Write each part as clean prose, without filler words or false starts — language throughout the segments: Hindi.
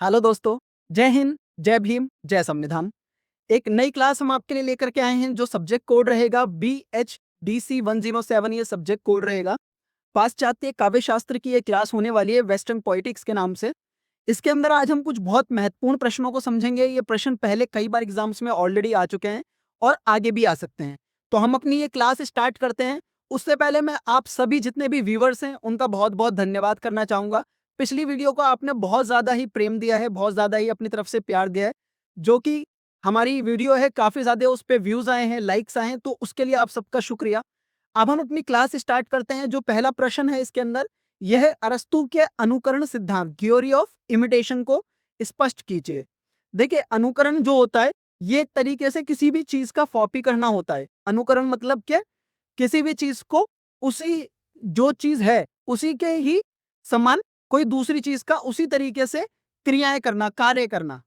हेलो दोस्तों, जय हिंद, जय भीम, जय संविधान। एक नई क्लास हम आपके लिए लेकर के आए हैं जो सब्जेक्ट कोड रहेगा BHDC 107। ये सब्जेक्ट कोड रहेगा। पाश्चात्य काव्य शास्त्र की ये क्लास होने वाली है वेस्टर्न पोएटिक्स के नाम से। इसके अंदर आज हम कुछ बहुत महत्वपूर्ण प्रश्नों को समझेंगे। ये प्रश्न पहले कई बार एग्जाम्स में ऑलरेडी आ चुके हैं और आगे भी आ सकते हैं। तो हम अपनी ये क्लास स्टार्ट करते हैं। उससे पहले मैं आप सभी जितने भी व्यूवर्स हैं उनका बहुत बहुत धन्यवाद करना चाहूंगा। पिछली वीडियो को आपने बहुत ज़्यादा ही प्रेम दिया है, बहुत ज़्यादा ही अपनी तरफ से प्यार दिया है, जो कि हमारी वीडियो है काफ़ी ज़्यादा उस पर व्यूज़ आए हैं, लाइक्स आए हैं, तो उसके लिए आप सबका शुक्रिया। अब हम अपनी क्लास स्टार्ट करते हैं। जो पहला प्रश्न है इसके अंदर, यह है अरस्तु के अनुकरण सिद्धांत थ्योरी ऑफ इमिटेशन को स्पष्ट कीजिए। देखिए, अनुकरण जो होता है ये एक तरीके से किसी भी चीज का कॉपी करना होता है। अनुकरण मतलब क्या? किसी भी चीज को उसी जो चीज है उसी के ही समान कोई दूसरी चीज का उसी तरीके से क्रियाएं करना, कार्य करना।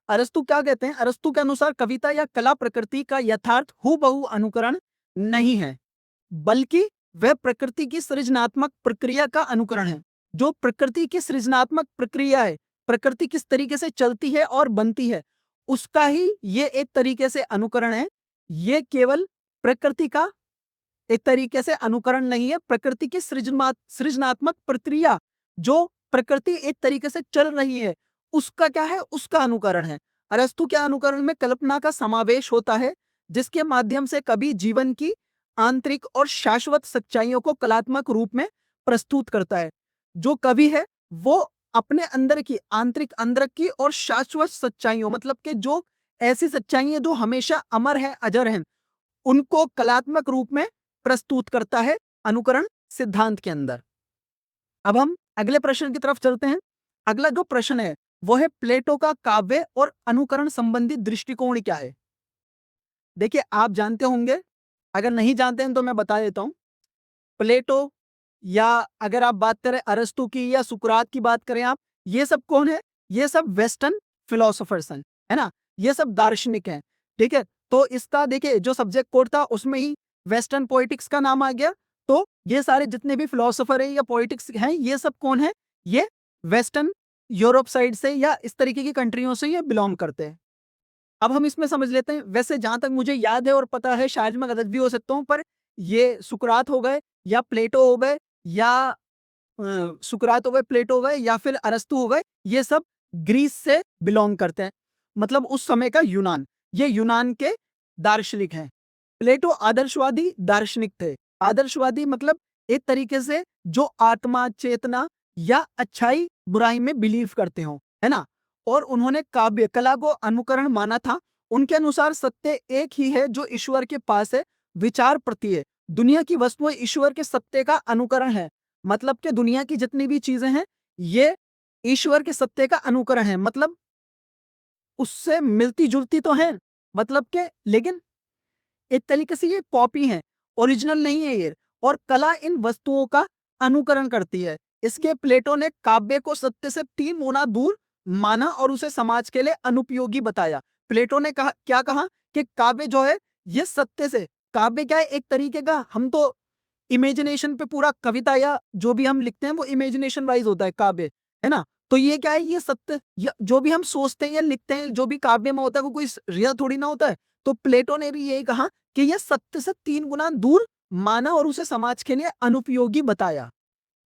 अरस्तु क्या कहते हैं? अरस्तु के अनुसार कविता या कला प्रकृति का यथार्थ हूबहू अनुकरण नहीं है, बल्कि वह प्रकृति की सृजनात्मक प्रक्रिया का अनुकरण है। जो प्रकृति की सृजनात्मक प्रक्रिया है, प्रकृति किस तरीके से चलती है और बनती है, उसका ही ये एक तरीके से अनुकरण है। ये केवल प्रकृति का एक तरीके से अनुकरण नहीं है, प्रकृति की सृजनात्मक प्रक्रिया जो प्रकृति एक तरीके से चल रही है उसका क्या है? उसका अनुकरण है। अरस्तु के अनुकरण में कल्पना का समावेश होता है, जिसके माध्यम से कवि जीवन की आंतरिक और शाश्वत सच्चाइयों को कलात्मक रूप में प्रस्तुत करता है। जो कवि है वो अपने अंदर की आंतरिक अंदर की और शाश्वत सच्चाइयों, मतलब कि जो ऐसी सच्चाइयां जो हमेशा अमर है, अजर हैं, उनको कलात्मक रूप में प्रस्तुत करता है अनुकरण सिद्धांत के अंदर। अब हम अगले प्रश्न की तरफ चलते हैं। अगला जो प्रश्न है वो है प्लेटो का काव्य और अनुकरण संबंधी दृष्टिकोण क्या है। देखिए, आप जानते होंगे, अगर नहीं जानते हैं तो मैं बता देता हूं। प्लेटो या अगर आप बात करें अरस्तु की या सुकरात की बात करें आप, ये सब कौन है? ये सब वेस्टर्न फिलोसोफर्स हैं, है ना। ये सब दार्शनिक हैं, ठीक है। तो इसका देखिए जो सब्जेक्ट कोड था उसमें ही वेस्टर्न पोएटिक्स का नाम आ गया। तो ये सारे जितने भी फिलोसोफर है या पोएटिक्स हैं, ये सब कौन है? ये वेस्टर्न यूरोप साइड से या इस तरीके की कंट्रियों से ये बिलोंग करते हैं। अब हम इसमें समझ लेते हैं। वैसे जहां तक मुझे याद है और पता है, शायद मैं गलत भी हो सकता हूं, पर ये सुकरात हो गए या प्लेटो हो गए या सुकरात हो गए, प्लेटो हो गए या फिर अरस्तु हो गए, ये सब ग्रीस से बिलोंग करते हैं। मतलब उस समय का यूनान, ये यूनान के दार्शनिक हैं। प्लेटो आदर्शवादी दार्शनिक थे। आदर्शवादी मतलब एक तरीके से जो आत्मा, चेतना या अच्छाई बुराई में बिलीव करते हो, है ना। और उन्होंने काव्य कला को अनुकरण माना था। उनके अनुसार सत्य एक ही है जो ईश्वर के पास है, विचार प्रति है। दुनिया की वस्तुएं ईश्वर के सत्य का अनुकरण है। मतलब कि दुनिया की जितनी भी चीजें हैं ये ईश्वर के सत्य का अनुकरण है। मतलब उससे मिलती जुलती तो है, मतलब के, लेकिन एक तरीके से ये कॉपी है, ओरिजिनल नहीं है ये। और कला इन वस्तुओं का अनुकरण करती है। इसके प्लेटो ने काव्य को सत्य से 3 गुना दूर माना और उसे समाज के लिए अनुपयोगी बताया। प्लेटो ने कहा, क्या कहा कि काव्य जो है ये सत्य से, काव्य क्या है? एक तरीके का, हम तो इमेजिनेशन पे पूरा कविता या जो भी हम लिखते हैं वो इमेजिनेशन वाइज होता है काव्य, है ना। तो ये क्या है? ये सत्य, जो भी हम सोचते हैं या लिखते हैं, जो भी काव्य में होता है वो कोई रियल थोड़ी ना होता है। तो प्लेटो ने भी यही कहा कि यह सत्य से 3 गुना दूर माना और उसे समाज के लिए अनुपयोगी बताया।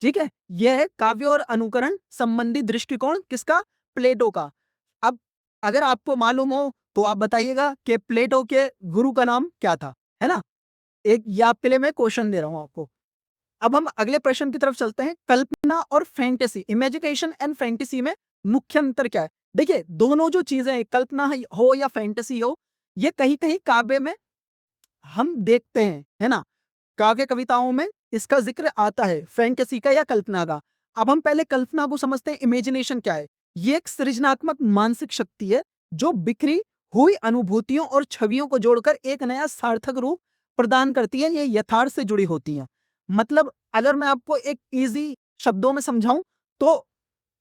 ठीक है, यह है काव्य और अनुकरण संबंधी दृष्टिकोण किसका? प्लेटो का। अब अगर आपको मालूम हो तो आप बताइएगा कि प्लेटो के गुरु का नाम क्या था, है ना। एक ये आपके लिए मैं क्वेश्चन दे रहा हूं आपको। अब हम अगले प्रश्न की तरफ चलते हैं। कल्पना और फैंटेसी, इमेजिनेशन एंड फैंटेसी में मुख्य अंतर क्या है? देखिए, दोनों जो चीजें हैं, कल्पना हो या फैंटेसी हो, ये कहीं कहीं काव्य में हम देखते हैं, है ना। काव्य कविताओं में इसका जिक्र आता है, फैंटेसी का या कल्पना का। अब हम पहले कल्पना को समझते हैं। इमेजिनेशन क्या है? ये एक सृजनात्मक मानसिक शक्ति है जो बिखरी हुई अनुभूतियों और छवियों को जोड़कर एक नया सार्थक रूप प्रदान करती है। ये यथार्थ से जुड़ी होती है। मतलब अगर मैं आपको एक इजी शब्दों में समझाऊं तो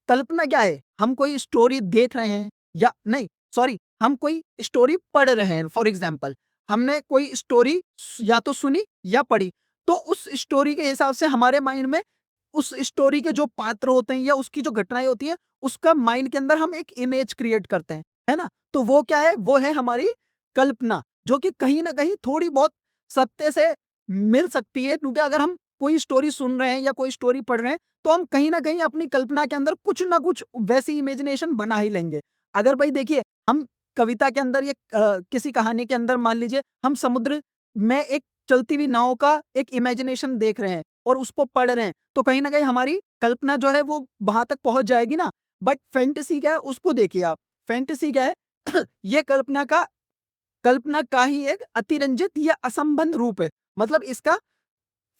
कल्पना क्या है? हम कोई स्टोरी देख रहे हैं, या नहीं, सॉरी, हम कोई स्टोरी पढ़ रहे हैं। फॉर एग्जाम्पल, हमने कोई स्टोरी या तो सुनी या पढ़ी, तो उस स्टोरी के हिसाब से हमारे माइंड में उस स्टोरी के जो पात्र होते हैं या उसकी जो घटनाएं होती है, उसका माइंड के अंदर हम एक इमेज क्रिएट करते हैं, है ना? तो वो क्या है? वो है हमारी कल्पना, जो कि कहीं न कहीं थोड़ी बहुत सत्य से मिल सकती है, क्योंकि अगर हम कोई स्टोरी सुन रहे हैं या कोई स्टोरी पढ़ रहे हैं, तो हम कहीं न कहीं अपनी कल्पना के अंदर कुछ ना कुछ वैसी इमेजिनेशन बना ही लेंगे। अगर भाई देखिए, हम कविता के अंदर या किसी कहानी के अंदर मान लीजिए हम समुद्र में एक चलती हुई नाव का एक इमेजिनेशन देख रहे हैं और उसको पढ़ रहे हैं, तो कहीं न कहीं हमारी कल्पना जो है वो वहाँ तक पहुँच जाएगी ना। बट फैंटेसी क्या है, उसको देखिए आप। फैंटेसी क्या है? ये कल्पना का ही एक अतिरंजित या असंबद्ध रूप है। मतलब इसका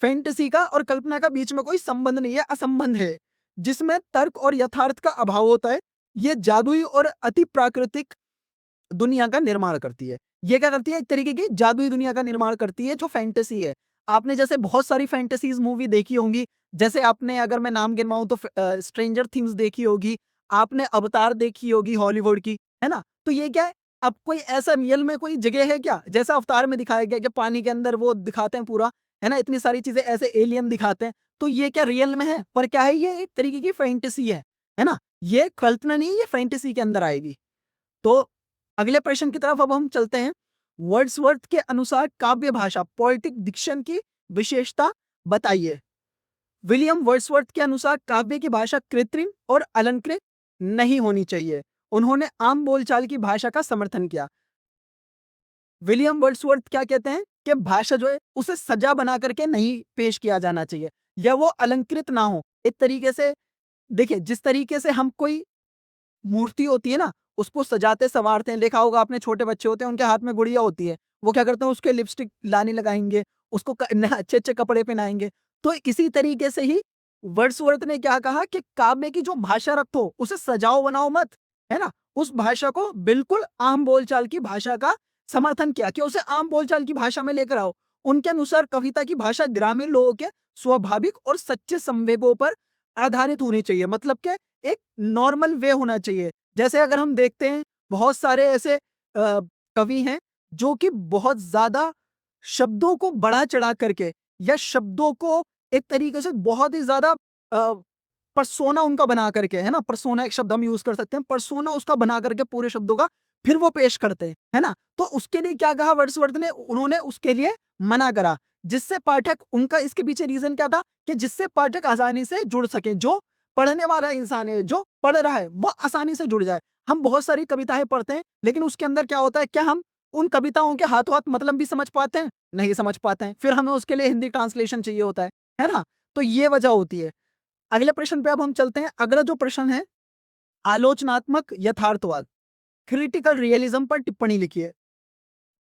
फैंटेसी का और कल्पना का बीच में कोई संबंध नहीं है, असंबंध है, जिसमें तर्क और यथार्थ का अभाव होता है। ये जादुई और अति प्राकृतिक दुनिया का निर्माण करती है। ये क्या करती है? एक तरीके की जादुई दुनिया का निर्माण करती है, जो फैंटेसी है। आपने जैसे बहुत सारी फैंटेसीज़ मूवी देखी होंगी, जैसे आपने अगर मैं नाम गिनवाऊँ तो स्ट्रेंजर थिंग्स देखी होगी, आपने अवतार देखी होगी हॉलीवुड की, है ना? तो ये क्या है? अब कोई ऐसा रियल में कोई जगह है क्या? जैसा अवतार में दिखाया गया कि पानी के अंदर वो दिखाते हैं पूरा, है ना? इतनी सारी चीज़ें ऐसे एलियन दिखाते हैं, तो ये क्या रियल में है? पर क्या है? ये एक तरीके की फैंटेसी है ना? ये कल्पना नहीं है, ये फैंटेसी के अंदर आएगी। तो अगले प्रश्न की तरफ अब हम चलते हैं। वर्ड्सवर्थ के अनुसार काव्य भाषा पोएटिक डिक्शन की विशेषता बताइए। विलियम वर्ड्सवर्थ के अनुसार काव्य की भाषा कृत्रिम और अलंकृत नहीं होनी चाहिए। उन्होंने आम बोलचाल की भाषा का समर्थन किया। विलियम वर्ड्सवर्थ क्या कहते हैं कि भाषा जो है उसे सजा बना करके नहीं पेश किया जाना चाहिए, या वो अलंकृत ना हो। एक तरीके से देखिए, जिस तरीके से हम कोई मूर्ति होती है ना, उसको सजाते-सँवारते हैं। देखा होगा आपने, छोटे बच्चे होते हैं, उनके हाथ में गुड़िया होती है। वो क्या करते हैं, उसके लिपस्टिक लाने लगाएँगे, उसको क न अच्छे-अच्छे कपड़े पहनाएँगे। तो इसी तरीके से ही वर्ड्सवर्थ ने क्या कहा कि काव्य की जो भाषा रखो, उसे सजाओ-बनाओ मत, है ना? उस भाषा को बिल्कुल आम बोलचाल की भाषा का समर्थन किया कि उसे आम बोलचाल की भाषा में लेकर आओ। उनके अनुसार कविता की भाषा ग्रामीण लोगों के स्वाभाविक और सच्चे संवेगों पर आधारित होनी चाहिए। मतलब कि एक नॉर्मल वे होना चाहिए। जैसे अगर हम देखते हैं, बहुत सारे ऐसे कवि हैं जो कि बहुत ज़्यादा शब्दों को बढ़ा-चढ़ा करके या शब्दों को एक तरीके से बहुत ही ज़्यादा पर्सोना उनका बना करके, है ना? पर्सोना एक शब्द हम यूज़ कर सकते हैं। पर्सोना उसका बना करके पूरे शब्दों का फिर वो पेश करते हैं, है ना? तो उसके लिए क्या कहा वर्ड्सवर्थ ने? उन्होंने उसके लिए मना करा, जिससे पाठक, उनका इसके पीछे रीज़न क्या था कि जिससे पाठक आसानी से जुड़ सके। जो पढ़ने वाला इंसान है, जो पढ़ रहा है, वो आसानी से जुड़ जाए। हम बहुत सारी कविताएँ पढ़ते हैं, लेकिन उसके अंदर क्या होता है, क्या हम उन कविताओं के हाथों-हाथ मतलब भी समझ पाते हैं? नहीं समझ पाते हैं। फिर हमें उसके लिए हिंदी ट्रांसलेशन चाहिए होता है ना? तो ये वजह होती है। अगले प्रश्न पे अब हम चलते हैं। अगला जो प्रश्न है, आलोचनात्मक यथार्थवाद, क्रिटिकल रियलिज्म पर टिप्पणी लिखिए।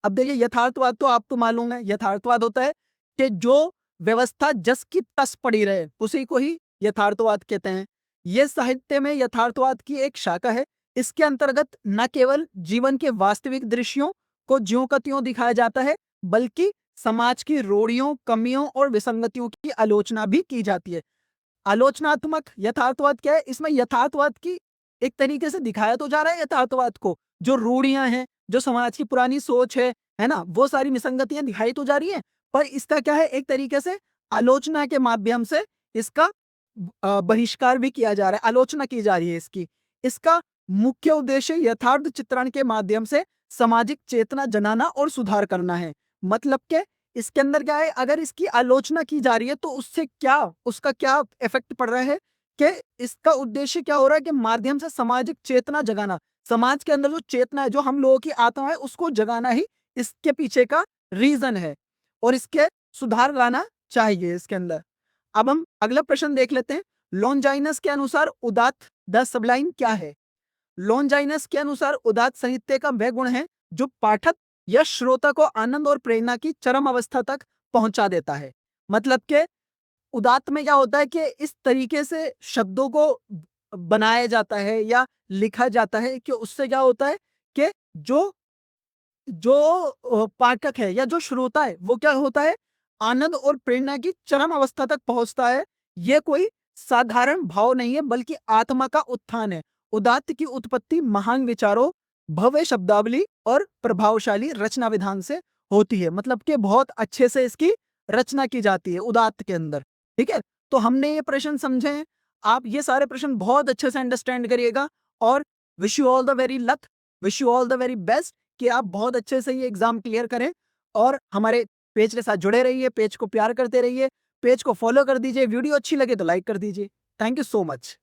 अब देखिए, यथार्थवाद तो आपको मालूम है, यथार्थवाद होता है कि जो व्यवस्था जस की तस पड़ी रहे, उसी को ही यथार्थवाद कहते हैं। ये साहित्य में यथार्थवाद की एक शाखा है। इसके अंतर्गत न केवल जीवन के वास्तविक दृश्यों को ज्यों का त्यों दिखाया जाता है, बल्कि समाज की रूढ़ियों, कमियों और विसंगतियों की आलोचना भी की जाती है। आलोचनात्मक यथार्थवाद क्या है? इसमें यथार्थवाद की एक तरीके से दिखाया तो जा रहा है यथार्थवाद को, जो रूढ़ियाँ हैं, जो समाज की पुरानी सोच है ना? वो सारी विसंगतियाँ दिखाई तो जा रही हैं, पर इसका क्या है, एक तरीके से आलोचना के माध्यम से इसका बहिष्कार भी किया जा रहा है, आलोचना की जा रही है इसकी। इसका मुख्य उद्देश्य यथार्थ चित्रण के माध्यम से सामाजिक चेतना जगाना और सुधार करना है। मतलब के इसके अंदर क्या है, अगर इसकी आलोचना की जा रही है तो उससे क्या, उसका क्या इफेक्ट पड़ रहा है कि इसका उद्देश्य क्या हो रहा है कि माध्यम से सामाजिक चेतना जगाना, समाज के अंदर जो चेतना है, जो हम लोगों की आत्मा है, उसको जगाना ही इसके पीछे का रीजन है, और इसके सुधार लाना चाहिए इसके अंदर। अब हम अगला प्रश्न देख लेते हैं। लॉन्जाइनस के अनुसार उदात्त द सबलाइन क्या है? लॉन्जाइनस के अनुसार उदात्त साहित्य का वह गुण है जो पाठक या श्रोता को आनंद और प्रेरणा की चरम अवस्था तक पहुंचा देता है। मतलब के उदात्त में क्या होता है कि इस तरीके से शब्दों को बनाया जाता है या लिखा जाता है कि उससे क्या होता है कि जो जो पाठक है या जो श्रोता है, वो क्या होता है, आनंद और प्रेरणा की चरम अवस्था तक पहुंचता है। ये कोई साधारण भाव नहीं है, बल्कि आत्मा का उत्थान है। उदात्त की उत्पत्ति महान विचारों, भव्य शब्दावली और प्रभावशाली रचना विधान से होती है। मतलब कि बहुत अच्छे से इसकी रचना की जाती है उदात्त के अंदर। ठीक है? तो हमने ये प्रश्न समझे हैं, आप ये सारे प्रश्न बहुत अच्छे से अंडरस्टैंड करिएगा और wish you all the very luck, wish you all the very best कि आप बहुत अच्छे से ये एग्जाम क्लियर करें और हमारे पेज के साथ जुड़े रहिए, पेज को प्यार करते रहिए, पेज को फॉलो कर दीजिए, वीडियो अच्छी लगे तो लाइक कर दीजिए। Thank you so much.